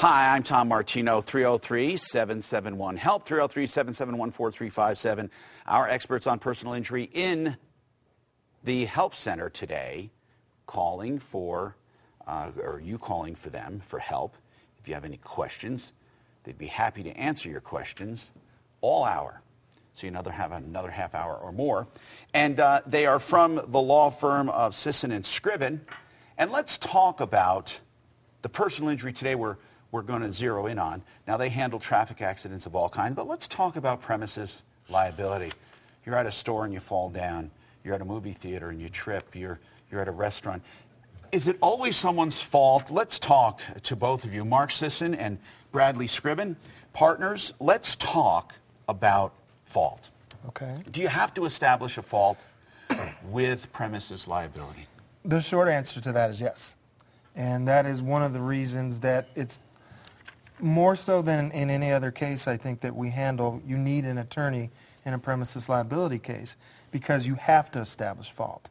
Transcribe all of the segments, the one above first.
Hi, I'm Tom Martino, 303-771-HELP, 303-771-4357. Our experts on personal injury in the Help Center today, calling for, or you calling for them for help. If you have any questions, they'd be happy to answer your questions all hour. So you have another half hour or more. And they are from the law firm of Sisun Scriven. And let's talk about the personal injury today we're going to zero in on. Now, they handle traffic accidents of all kinds, but let's talk about premises liability. You're at a store and you fall down. You're at a movie theater and you trip. You're at a restaurant. Is it always someone's fault? Let's talk to both of you, Mark Sisun and Bradley Scriven, partners. Let's talk about fault. Okay. Do you have to establish a fault with premises liability? The short answer to that is yes. And that is one of the reasons that it's more so than in any other case, I think, that we handle, you need an attorney in a premises liability case because you have to establish fault.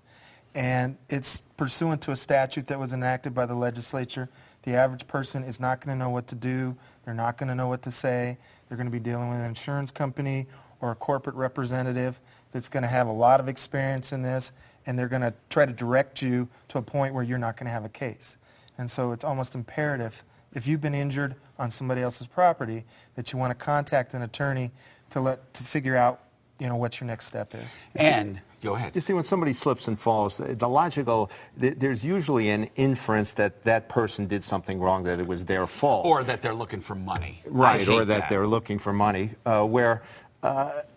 And it's pursuant to a statute that was enacted by the legislature. The average person is not going to know what to do. They're not going to know what to say. They're going to be dealing with an insurance company or a corporate representative that's going to have a lot of experience in this, and they're going to try to direct you to a point where you're not going to have a case. And so it's almost imperative, if you've been injured on somebody else's property, that you want to contact an attorney to figure out, what your next step is. And go ahead. You see, when somebody slips and falls, the logical, there's usually an inference that that person did something wrong, that it was their fault. Or that they're looking for money. Right, or that they're looking for money.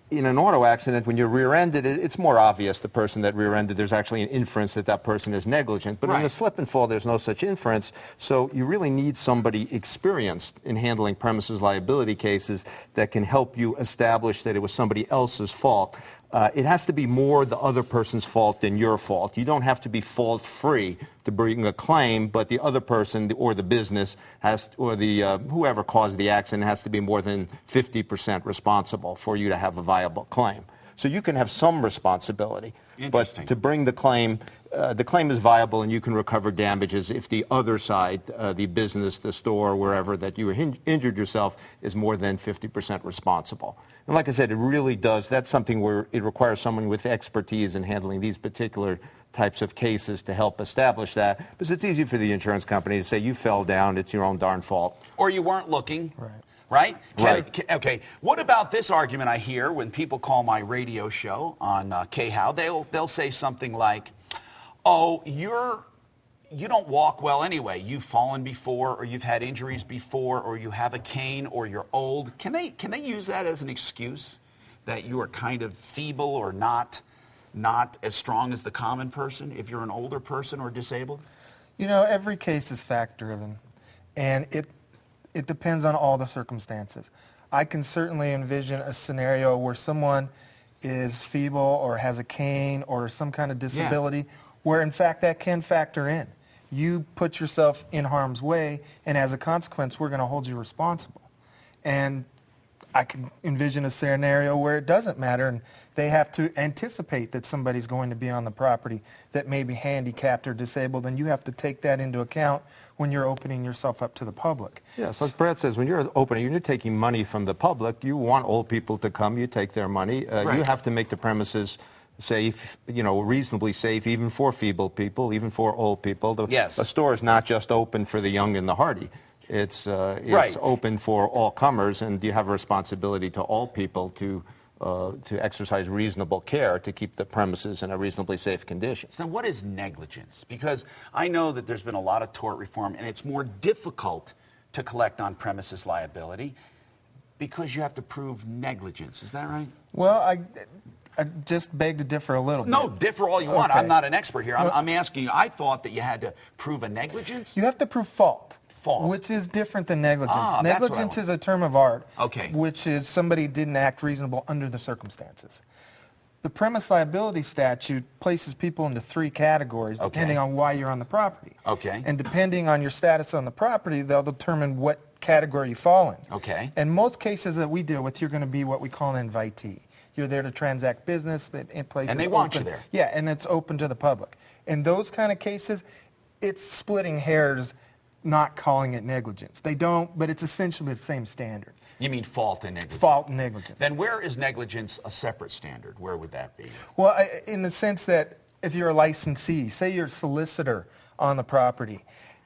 In an auto accident, when you're rear-ended, it's more obvious, the person that rear-ended, there's actually an inference that that person is negligent. But in a slip and fall, there's no such inference. So you really need somebody experienced in handling premises liability cases that can help you establish that it was somebody else's fault. It has to be more the other person's fault than your fault. You don't have to be fault-free to bring a claim, but the other person or the business has, or the whoever caused the accident has to be more than 50% responsible for you to have a viable claim. So you can have some responsibility, but to bring the claim is viable and you can recover damages if the other side, the business, the store, wherever that you were injured yourself, is more than 50% responsible. And like I said, it really does. That's something where it requires someone with expertise in handling these particular types of cases to help establish that. Because it's easy for the insurance company to say, you fell down, it's your own darn fault. Or you weren't looking. Right. Right? Okay. What about this argument I hear when people call my radio show on KHOW? They'll say something like, oh, you don't walk well anyway. You've fallen before, or you've had injuries before, or you have a cane, or you're old. Can they use that as an excuse that you are kind of feeble or not as strong as the common person if you're an older person or disabled? Every case is fact-driven, and it depends on all the circumstances. I can certainly envision a scenario where someone is feeble or has a cane or some kind of disability where, in fact, that can factor in. You put yourself in harm's way, and as a consequence, we're going to hold you responsible. And I can envision a scenario where it doesn't matter, and they have to anticipate that somebody's going to be on the property that may be handicapped or disabled, and you have to take that into account when you're opening yourself up to the public. Yes, as Brad says, when you're opening, you're taking money from the public. You want old people to come. You take their money. You have to make the premises safe, reasonably safe, even for feeble people, even for old people. A store is not just open for the young and the hardy. It's open for all comers, and you have a responsibility to all people to exercise reasonable care to keep the premises in a reasonably safe condition. So what is negligence? Because I know that there's been a lot of tort reform, and it's more difficult to collect on premises liability because you have to prove negligence. Is that right? Well, I just beg to differ a little bit. No, differ all you want. I'm not an expert here. I'm asking you. I thought that you had to prove a negligence. You have to prove fault. Which is different than negligence. Negligence is a term of art, which is somebody didn't act reasonable under the circumstances. The premise liability statute places people into three categories depending on why you're on the property. And depending on your status on the property, they'll determine what category you fall in. In most cases that we deal with, you're going to be what we call an invitee. You're there to transact business. And they want you there. Yeah, and it's open to the public. In those kind of cases, it's splitting hairs not calling it negligence. They don't, but it's essentially the same standard. You mean fault and negligence? Fault and negligence. Then where is negligence a separate standard? Where would that be? Well, in the sense that if you're a licensee, say you're a solicitor on the property,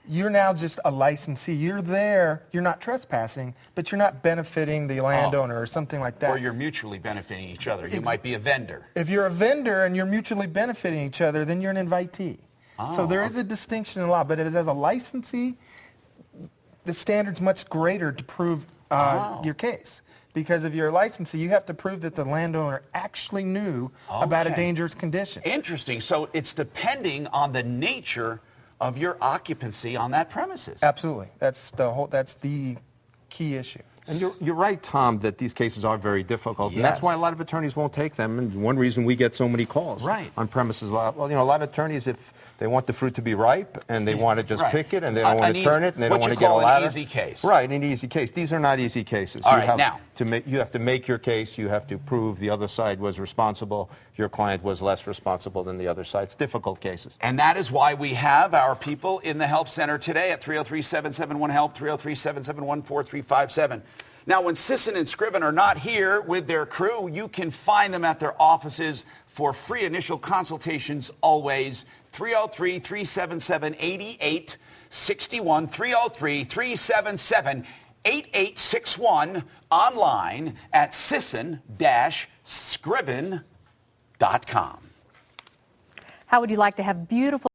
you're now just a licensee. You're there, you're not trespassing, but you're not benefiting the landowner or something like that. Or you're mutually benefiting each other. You might be a vendor. If you're a vendor and you're mutually benefiting each other, then you're an invitee. So there is a distinction in law, but as a licensee, the standard's much greater to prove your case. Because if you're a licensee, you have to prove that the landowner actually knew about a dangerous condition. Interesting. So it's depending on the nature of your occupancy on that premises. Absolutely. That's the key issue. And you're right, Tom, that these cases are very difficult. Yes. And that's why a lot of attorneys won't take them. And one reason we get so many calls on premises law. Well, you know, a lot of attorneys, if they want the fruit to be ripe and they want to just pick it and they don't want to turn it and they don't want to get a ladder. An easy case. Right, an easy case. These are not easy cases. All right, now. You have to make your case. You have to prove the other side was responsible. Your client was less responsible than the other side. It's difficult cases. And that is why we have our people in the Help Center today at 303-771-HELP, 303-771-4357. Now, when Sisun and Scriven are not here with their crew, you can find them at their offices for free initial consultations always. 303-377-8861, 303-377-8861, online at sisun-scriven.com. How would you like to have beautiful